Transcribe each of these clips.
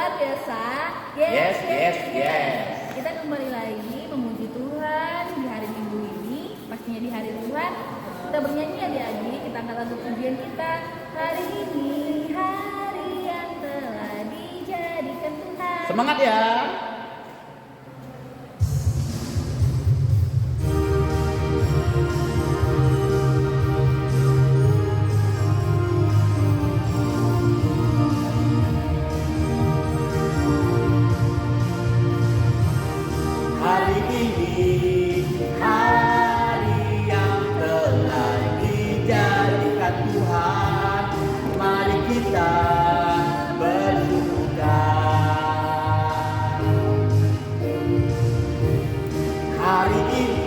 luar biasa. Yes. Kita kembali lagi memuji Tuhan di hari Minggu ini, pastinya di hari Tuhan. Kita bernyanyi adik-adik, kita angkat lagu pujian kita. Hari ini hari yang telah dijadikan Tuhan. Semangat ya. Hari ini hari yang telah dijadikan Tuhan, mari kita bersuka. Hari ini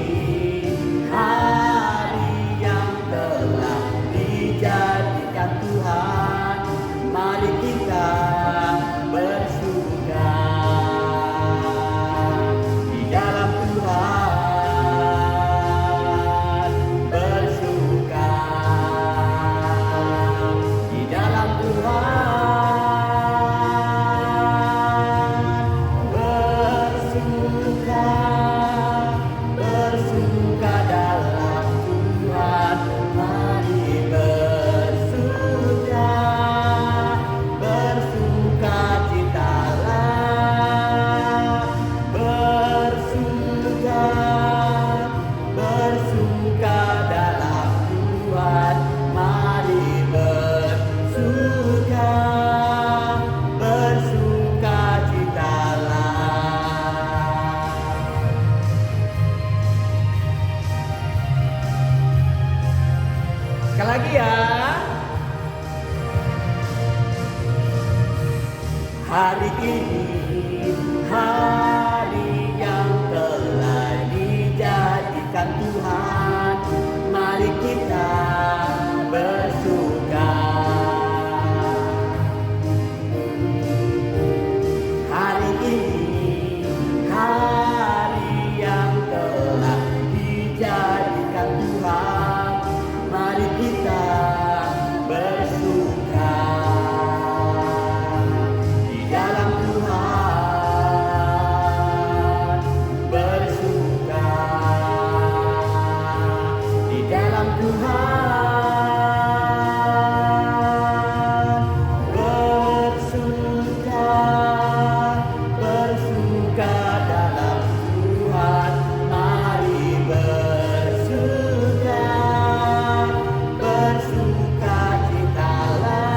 hari yang telah dijadikan Tuhan, mari kita bersuka. Sekali lagi ya. Hari ini hari yang telah dijadikan Tuhan, mari kita bersuka. Hari ini hari yang telah dijadikan Tuhan, mari kita bersuka di dalam Tuhan, bersuka di dalam Tuhan, bersuka dalam Tuhan, mari bersuka citalah,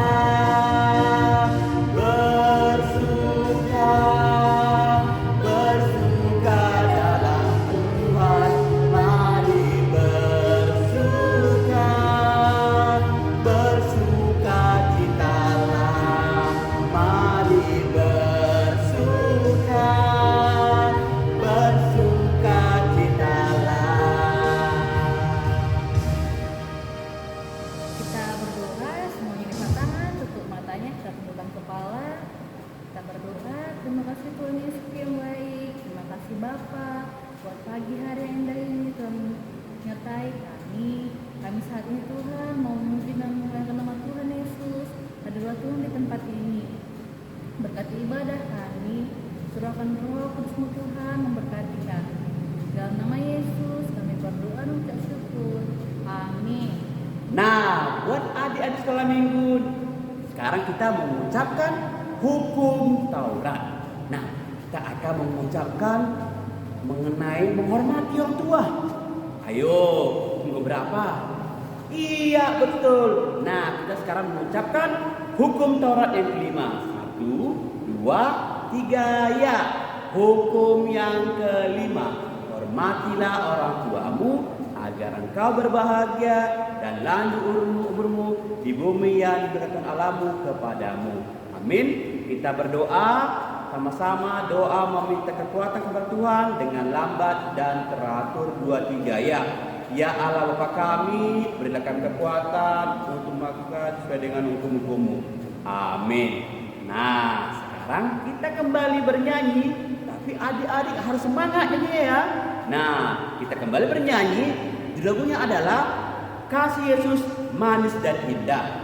bersuka dalam Tuhan, mari bersuka citalah, mari bersuka citalah. Kita berdoa, semuanya angkat tangan, tutup matanya, kita tundukkan kepala. Kita berdoa, terima kasih Tuhan Yesus yang baik. Terima kasih Bapa buat pagi hari yang indah ini Tuhan menyertai kami. Kami saat ini Tuhan mau memuji dan memuliakan nama Tuhan Yesus. Hadirlah Tuhan di tempat ini. Berkati ibadah kami, surahkan Roh Kudus-Mu Tuhan memberkati kami. Dalam nama Yesus kami berdoa dan mengucap syukur. Amin. Nah, buat adik-adik sekolah minggu, sekarang kita mengucapkan hukum Taurat. Nah, kita akan mengucapkan mengenai menghormati orang tua. Ayo, tunggu berapa? Iya, betul. Nah, kita sekarang mengucapkan hukum Taurat yang kelima. 1, 2, 3, ya. Hukum yang kelima, hormatilah orang tuamu agar engkau berbahagia dan lanjut umurmu di bumi yang diberikan Allahmu kepadamu. Amin. Kita berdoa sama-sama, doa meminta kekuatan kepada Tuhan dengan lambat dan teratur 2, 3 ya. Ya Allah Bapa kami, berilah kami kekuatan untuk melakukan sesuai dengan hukum-hukum-Mu. Amin. Nah, sekarang kita kembali bernyanyi, tapi adik-adik harus semangat ini ya. Nah, kita kembali bernyanyi. Lagunya adalah Kasih Yesus Manis dan Indah.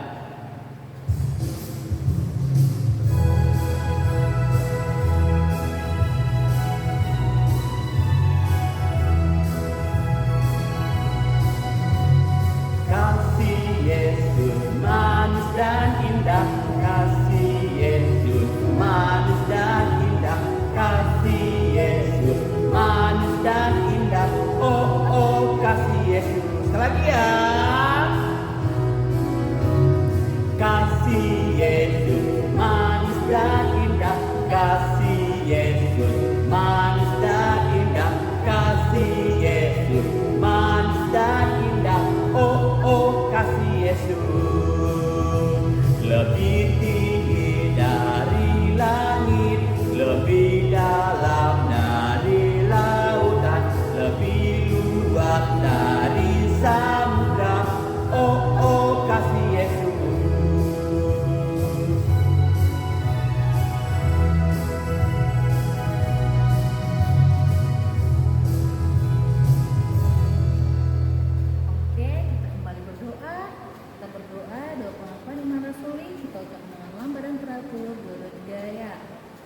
dan teratur menurut gaya.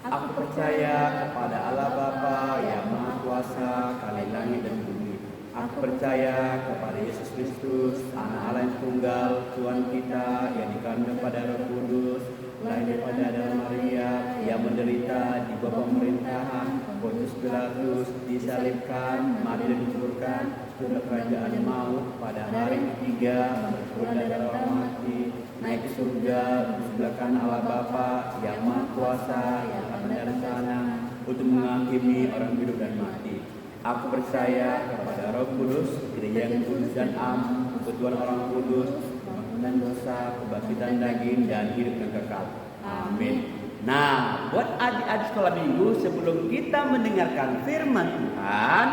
Aku percaya kepada Allah Bapa yang Maha Kuasa, kali langit dan bumi. Aku percaya kepada Yesus Kristus, Anak Allah yang tunggal, Tuhan kita yang dikandung pada Roh Kudus, lahir daripada dalam Maria, yang menderita di bawah pemerintahan Pontius Pilatus, disalibkan, mati dan dikuburkan, turun ke kerajaan maut, pada hari ketiga turun dari dalam mati, naik ke surga, di sebelah kanan Allah Bapa yang Maha Kuasa, yang akan dari sana untuk menghakimi orang hidup dan mati. Aku percaya kepada Roh Kudus, Gereja yang kudus dan am, persekutuan orang kudus, pengampunan dosa, kebangkitan daging dan hidup yang kekal. Amin. Nah, buat adik-adik sekolah minggu, sebelum kita mendengarkan firman Tuhan,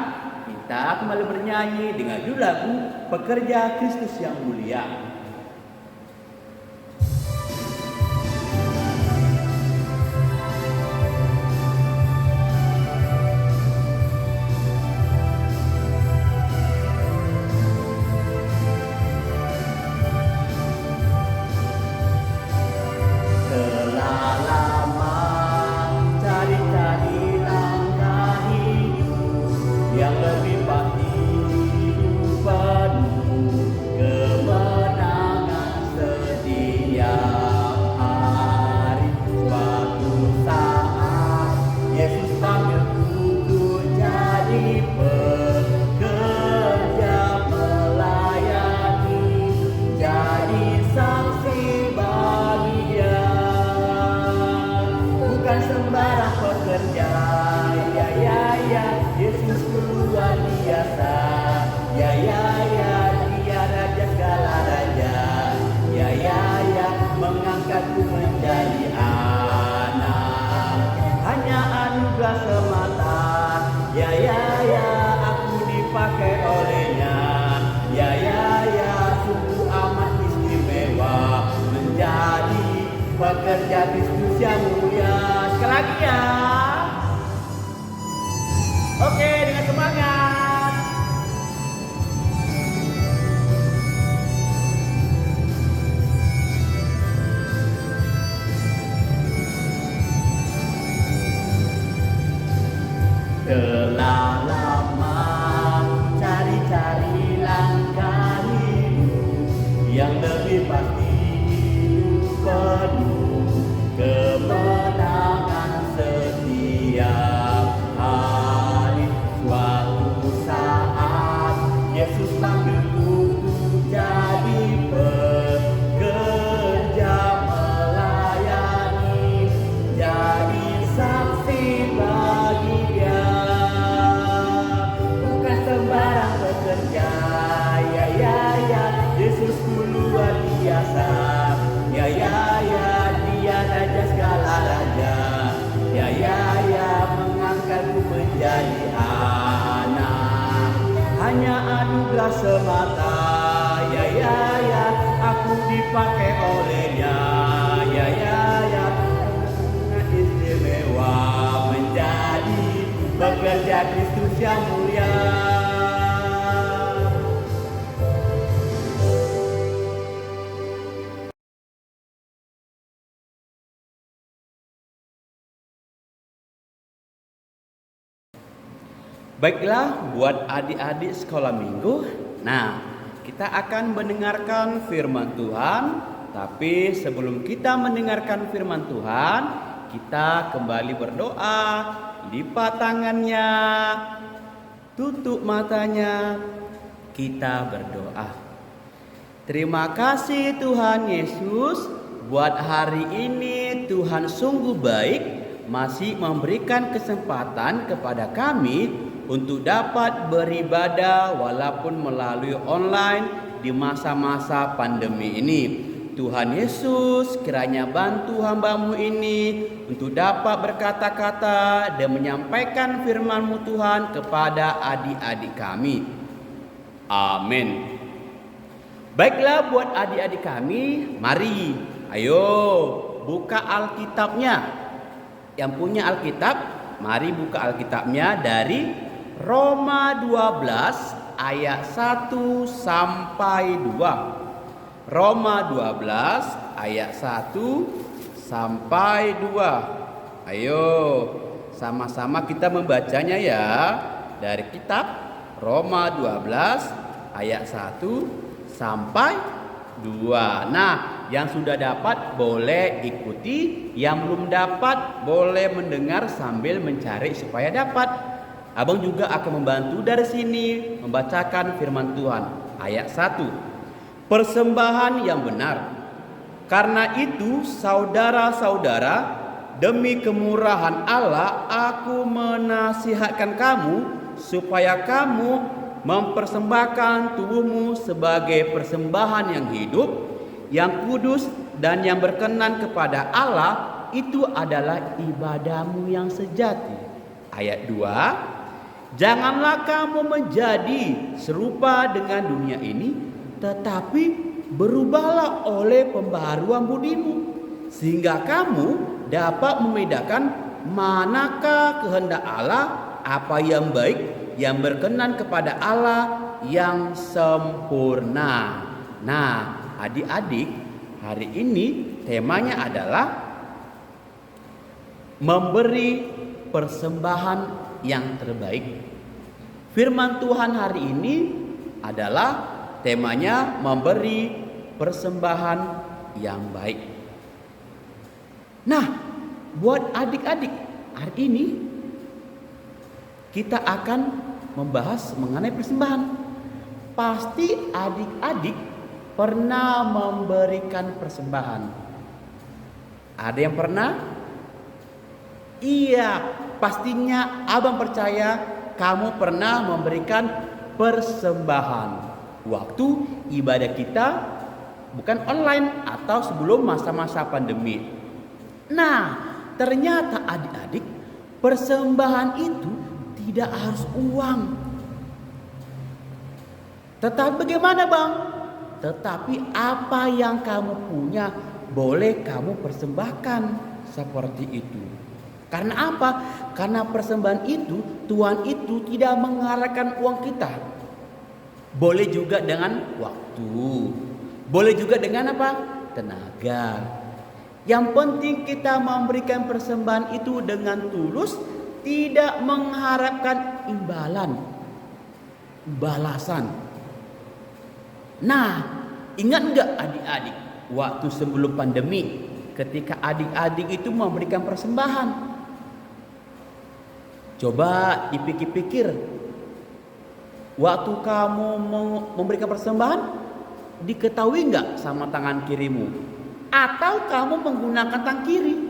kita kembali bernyanyi dengan judul lagu Pekerja Kristus yang Mulia. Pekerja Kristus yang mulia. Sekali lagi ya. Oke, dengan semangat. Telah lama cari-cari langkah hidup yang lebih pasti, penuh kemenangan setiap hari. Suatu saat Yesus panggilku jadi pekerja melayani, jadi saksi bagi Dia. Bukan sembarang pekerja, ya ya ya, Yesusku luar biasa. Ya ya ya, Dia raja segala raja. Ya ya ya, mengangkatku menjadi anak. Hanya anugerah semata. Ya ya ya, aku dipakai olehnya. Ya ya ya, istimewa menjadi pekerja Kristus yang mulia. Baiklah, buat adik-adik sekolah minggu, nah kita akan mendengarkan firman Tuhan. Tapi sebelum kita mendengarkan firman Tuhan, kita kembali berdoa. Lipat tangannya, tutup matanya, kita berdoa. Terima kasih Tuhan Yesus, buat hari ini Tuhan sungguh baik, masih memberikan kesempatan kepada kami untuk dapat beribadah walaupun melalui online di masa-masa pandemi ini. Tuhan Yesus, kiranya bantu hamba-Mu ini untuk dapat berkata-kata dan menyampaikan firman-Mu Tuhan kepada adik-adik kami. Amin. Baiklah buat adik-adik kami, mari ayo buka Alkitabnya. Yang punya Alkitab, mari buka Alkitabnya dari Roma 12 ayat 1 sampai 2. Roma 12 ayat 1 sampai 2. Ayo, sama-sama kita membacanya ya. Dari kitab Roma 12 ayat 1 sampai 2. Nah, yang sudah dapat boleh ikuti, yang belum dapat boleh mendengar sambil mencari supaya dapat. Abang juga akan membantu dari sini membacakan firman Tuhan. Ayat 1. Persembahan yang benar. Karena itu, saudara-saudara, demi kemurahan Allah, aku menasihatkan kamu supaya kamu mempersembahkan tubuhmu sebagai persembahan yang hidup, yang kudus dan yang berkenan kepada Allah. Itu adalah ibadahmu yang sejati. Ayat 2. Janganlah kamu menjadi serupa dengan dunia ini, tetapi berubahlah oleh pembaharuan budimu, sehingga kamu dapat membedakan manakah kehendak Allah, apa yang baik, yang berkenan kepada Allah, yang sempurna. Nah, adik-adik, hari ini temanya adalah memberi persembahan yang terbaik. Firman Tuhan hari ini adalah temanya memberi persembahan yang baik. Nah, buat adik-adik, hari ini kita akan membahas mengenai persembahan. Pasti adik-adik pernah memberikan persembahan. Ada yang pernah? Iya, pastinya abang percaya kamu pernah memberikan persembahan waktu ibadah kita bukan online atau sebelum masa-masa pandemi. Nah, ternyata adik-adik, persembahan itu tidak harus uang. Tetapi bagaimana bang? Tetapi apa yang kamu punya boleh kamu persembahkan seperti itu. Karena apa? Karena persembahan itu, Tuhan itu tidak mengharapkan uang kita. Boleh juga dengan waktu. Boleh juga dengan apa? Tenaga. Yang penting kita memberikan persembahan itu dengan tulus, tidak mengharapkan imbalan, balasan. Nah, ingat enggak adik-adik, waktu sebelum pandemi, ketika adik-adik itu memberikan persembahan, coba dipikir-pikir, waktu kamu memberikan persembahan, diketahui enggak sama tangan kirimu? Atau kamu menggunakan tangan kiri?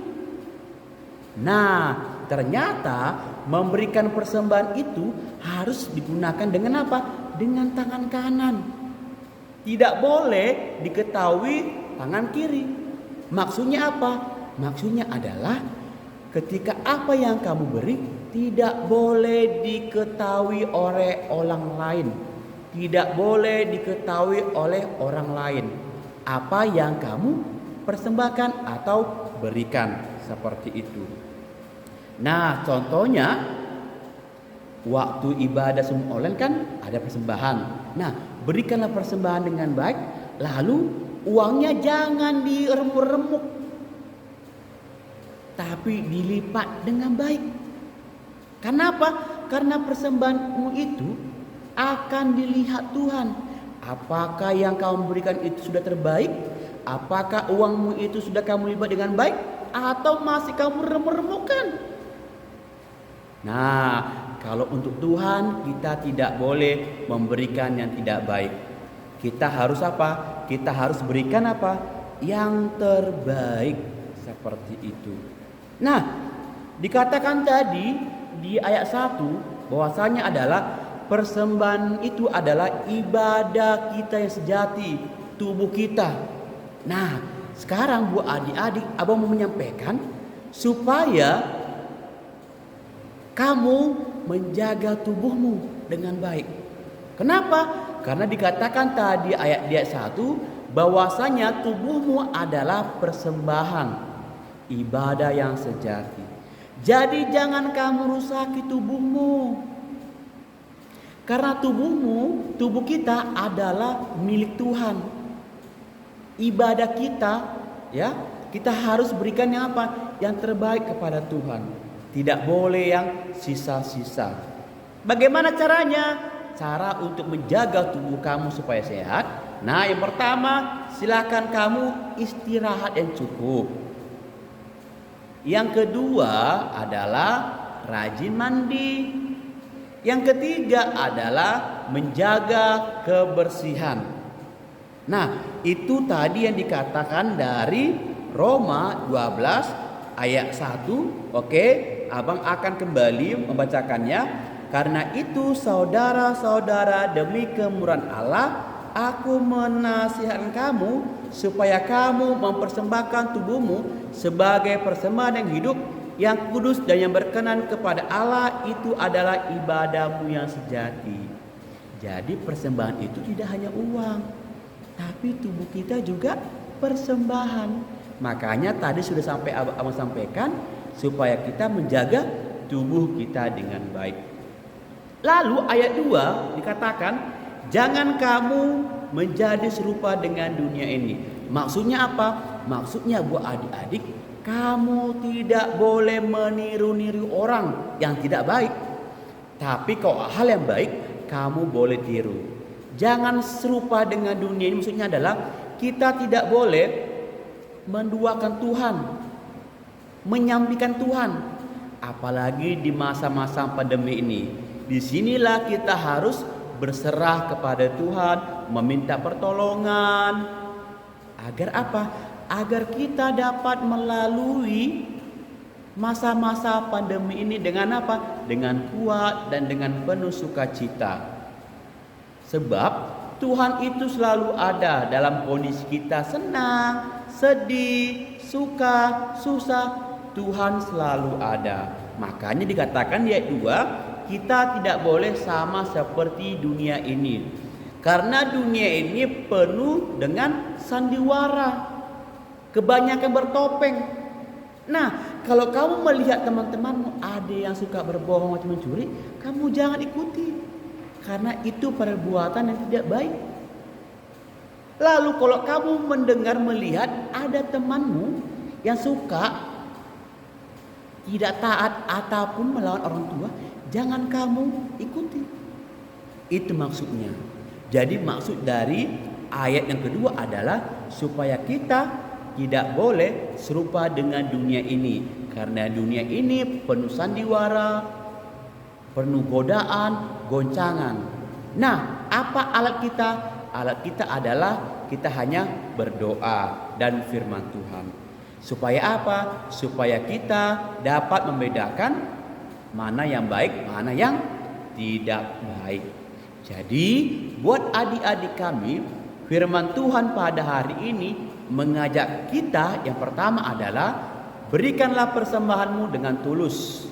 Nah, ternyata memberikan persembahan itu harus digunakan dengan apa? Dengan tangan kanan. Tidak boleh diketahui tangan kiri. Maksudnya apa? Maksudnya adalah ketika apa yang kamu beri tidak boleh diketahui oleh orang lain. Tidak boleh diketahui oleh orang lain apa yang kamu persembahkan atau berikan, seperti itu. Nah, contohnya waktu ibadah semua online kan ada persembahan. Nah, berikanlah persembahan dengan baik, lalu uangnya jangan diremuk-remuk, tapi dilipat dengan baik. Kenapa? Karena persembahanmu itu akan dilihat Tuhan. Apakah yang kamu berikan itu sudah terbaik? Apakah uangmu itu sudah kamu lipat dengan baik? Atau masih kamu remuk-remukkan? Nah, kalau untuk Tuhan kita tidak boleh memberikan yang tidak baik. Kita harus apa? Kita harus berikan apa? Yang terbaik, seperti itu. Nah, dikatakan tadi di ayat 1 bahwasanya adalah persembahan itu adalah ibadah kita yang sejati, tubuh kita. Nah, sekarang buat adik-adik, abang mau menyampaikan supaya kamu menjaga tubuhmu dengan baik. Kenapa? Karena dikatakan tadi ayat 1 bahwasanya tubuhmu adalah persembahan, ibadah yang sejati. Jadi jangan kamu rusaki tubuhmu. Karena tubuh kita adalah milik Tuhan. Ibadah kita, ya, Kita harus berikan yang apa? Yang terbaik kepada Tuhan. Tidak boleh yang sisa-sisa. Bagaimana caranya? Cara untuk menjaga tubuh kamu supaya sehat. Nah, yang pertama, silakan kamu istirahat yang cukup. Yang kedua adalah rajin mandi. Yang ketiga adalah menjaga kebersihan. Nah, itu tadi yang dikatakan dari Roma 12 ayat 1. Oke, Abang akan kembali membacakannya. Karena itu saudara-saudara, demi kemurahan Allah, aku menasihatkan kamu supaya kamu mempersembahkan tubuhmu sebagai persembahan yang hidup, yang kudus dan yang berkenan kepada Allah. Itu adalah ibadahmu yang sejati. Jadi persembahan itu tidak hanya uang, tapi tubuh kita juga persembahan. Makanya tadi sudah sampai abang sampaikan supaya kita menjaga tubuh kita dengan baik. Lalu ayat 2 dikatakan, jangan kamu menjadi serupa dengan dunia ini. Maksudnya apa? Maksudnya buat adik-adik, kamu tidak boleh meniru-niru orang yang tidak baik. Tapi kalau hal yang baik, kamu boleh tiru. Jangan serupa dengan dunia ini. Maksudnya adalah kita tidak boleh menduakan Tuhan, menyampaikan Tuhan. Apalagi di masa-masa pandemi ini. Disinilah kita harus berserah kepada Tuhan, meminta pertolongan. Agar apa? Agar kita dapat melalui masa-masa pandemi ini dengan apa? Dengan kuat dan dengan penuh sukacita. Sebab Tuhan itu selalu ada dalam kondisi kita senang, sedih, suka, susah. Tuhan selalu ada. Makanya dikatakan di ayat 2, kita tidak boleh sama seperti dunia ini. Karena dunia ini penuh dengan sandiwara. Kebanyakan bertopeng. Nah, kalau kamu melihat teman-temanmu ada yang suka berbohong atau mencuri, kamu jangan ikuti. Karena itu perbuatan yang tidak baik. Lalu kalau kamu mendengar melihat ada temanmu yang suka tidak taat ataupun melawan orang tua, jangan kamu ikuti. Itu maksudnya. Jadi maksud dari ayat yang kedua adalah supaya kita tidak boleh serupa dengan dunia ini. Karena dunia ini penuh sandiwara, penuh godaan, goncangan. Nah, apa alat kita? Alat kita adalah kita hanya berdoa dan firman Tuhan. Supaya apa? Supaya kita dapat membedakan mana yang baik, mana yang tidak baik. Jadi, buat adik-adik kami, firman Tuhan pada hari ini mengajak kita yang pertama adalah berikanlah persembahanmu dengan tulus.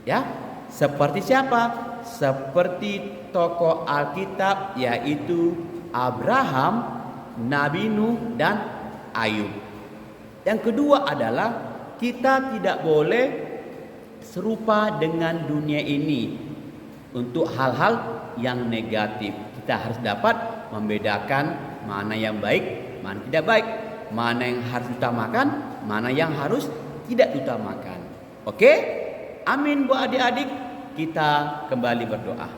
Ya, seperti siapa? Seperti tokoh Alkitab yaitu Abraham, Nabi Nuh dan Ayub. Yang kedua adalah kita tidak boleh serupa dengan dunia ini untuk hal-hal yang negatif. Kita harus dapat membedakan mana yang baik, mana tidak baik, mana yang harus diutamakan, mana yang harus tidak diutamakan. Oke? Amin buat adik-adik. Kita kembali berdoa.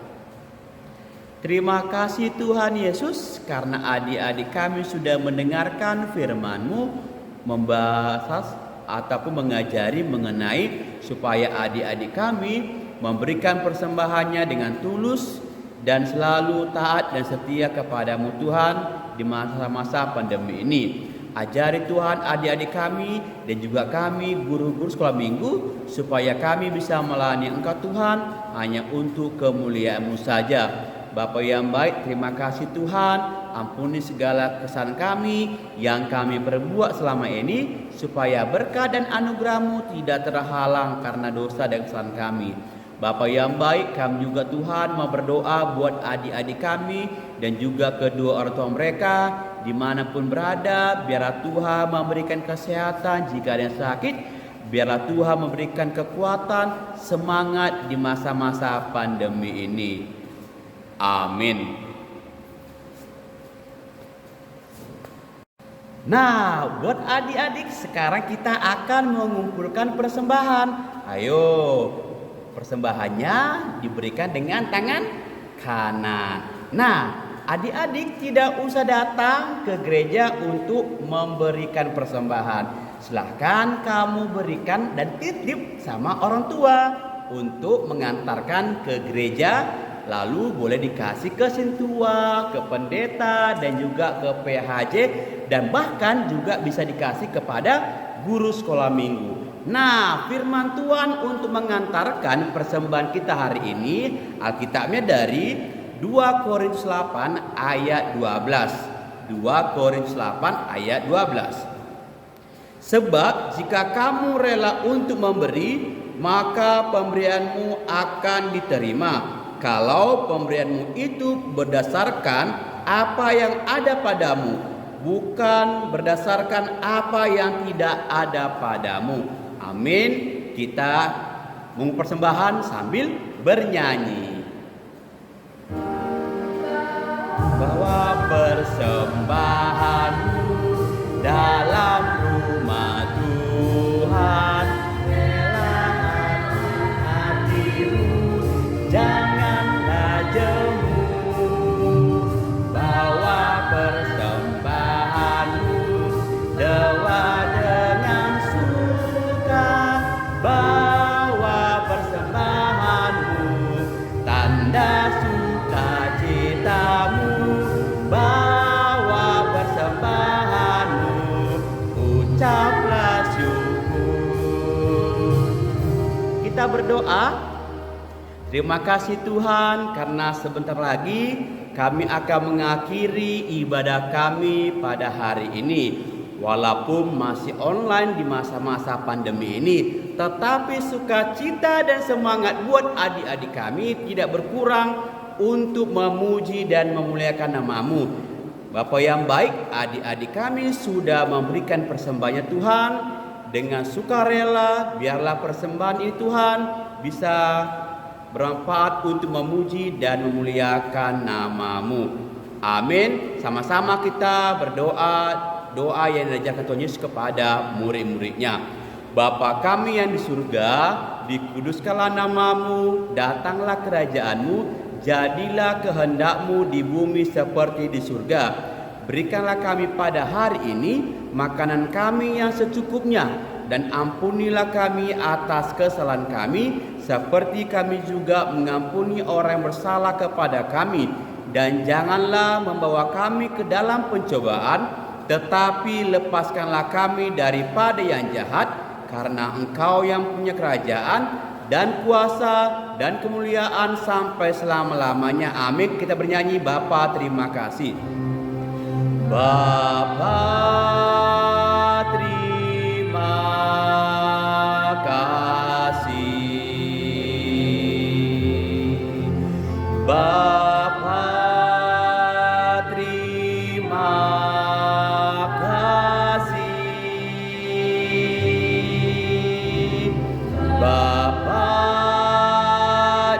Terima kasih Tuhan Yesus karena adik-adik kami sudah mendengarkan firman-Mu, membahas ataupun mengajari mengenai supaya adik-adik kami memberikan persembahannya dengan tulus dan selalu taat dan setia kepadamu Tuhan di masa-masa pandemi ini. Ajari Tuhan adik-adik kami dan juga kami guru-guru sekolah minggu supaya kami bisa melayani Engkau Tuhan hanya untuk kemuliaan-Mu saja. Bapa yang baik, terima kasih Tuhan, ampuni segala kesalahan kami yang kami perbuat selama ini, supaya berkat dan anugerah-Mu tidak terhalang karena dosa dan kesalahan kami. Bapa yang baik, kami juga Tuhan mau berdoa buat adik-adik kami dan juga kedua orang tua mereka dimanapun berada. Biarlah Tuhan memberikan kesehatan jika ada yang sakit. Biarlah Tuhan memberikan kekuatan, semangat di masa-masa pandemi ini. Amin. Nah, buat adik-adik sekarang kita akan mengumpulkan persembahan. Ayo, persembahannya diberikan dengan tangan kanan. Nah, adik-adik tidak usah datang ke gereja untuk memberikan persembahan. Silahkan kamu berikan dan titip sama orang tua untuk mengantarkan ke gereja. Lalu boleh dikasih ke sintua, ke pendeta, dan juga ke PHJ, dan bahkan juga bisa dikasih kepada guru sekolah minggu. Nah, firman Tuhan untuk mengantarkan persembahan kita hari ini, Alkitabnya dari 2 Korintus 8 ayat 12. 2 Korintus 8 ayat 12. Sebab jika kamu rela untuk memberi, maka pemberianmu akan diterima. Kalau pemberianmu itu berdasarkan apa yang ada padamu, bukan berdasarkan apa yang tidak ada padamu. Amin. Kita mempersembahan sambil bernyanyi. Bawa persembahanmu dalam rumah Tuhan, relakan hatimu, janganlah jemu. Bawa persembahanmu, doa dengan suka. Bawa persembahanmu, tanda sukacitamu. Bawa persembahanmu, ucaplah syukur. Kita berdoa. Terima kasih Tuhan, karena sebentar lagi kami akan mengakhiri ibadah kami pada hari ini. Walaupun masih online di masa-masa pandemi ini, tetapi sukacita dan semangat buat adik-adik kami tidak berkurang untuk memuji dan memuliakan nama-Mu. Bapa yang baik, adik-adik kami sudah memberikan persembahannya Tuhan dengan sukarela. Biarlah persembahan ini Tuhan bisa bermanfaat untuk memuji dan memuliakan nama-Mu. Amin. Sama-sama kita berdoa, doa yang diajarkan Tuhan Yesus kepada murid-muridnya. Bapa kami yang di surga, dikuduskanlah nama-Mu, datanglah kerajaan-Mu, jadilah kehendak-Mu di bumi seperti di surga. Berikanlah kami pada hari ini makanan kami yang secukupnya, dan ampunilah kami atas kesalahan kami, seperti kami juga mengampuni orang yang bersalah kepada kami. Dan janganlah membawa kami ke dalam pencobaan, tetapi lepaskanlah kami daripada yang jahat, karena Engkau yang punya kerajaan dan kuasa dan kemuliaan sampai selama-lamanya. Amin. Kita bernyanyi, Bapa terima kasih. Bapa terima kasih. Bapa terima kasih. Bapa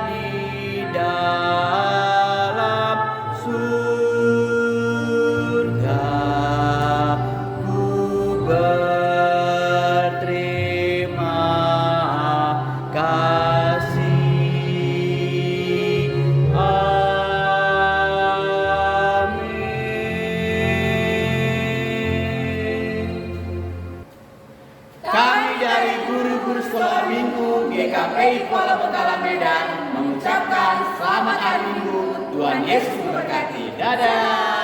di dalam surga, ku berterima kasih. Kami dari guru-guru sekolah minggu GKPI Kuala Bengkala Medan mengucapkan selamat hari Minggu. Tuhan Yesus memberkati. Dadah.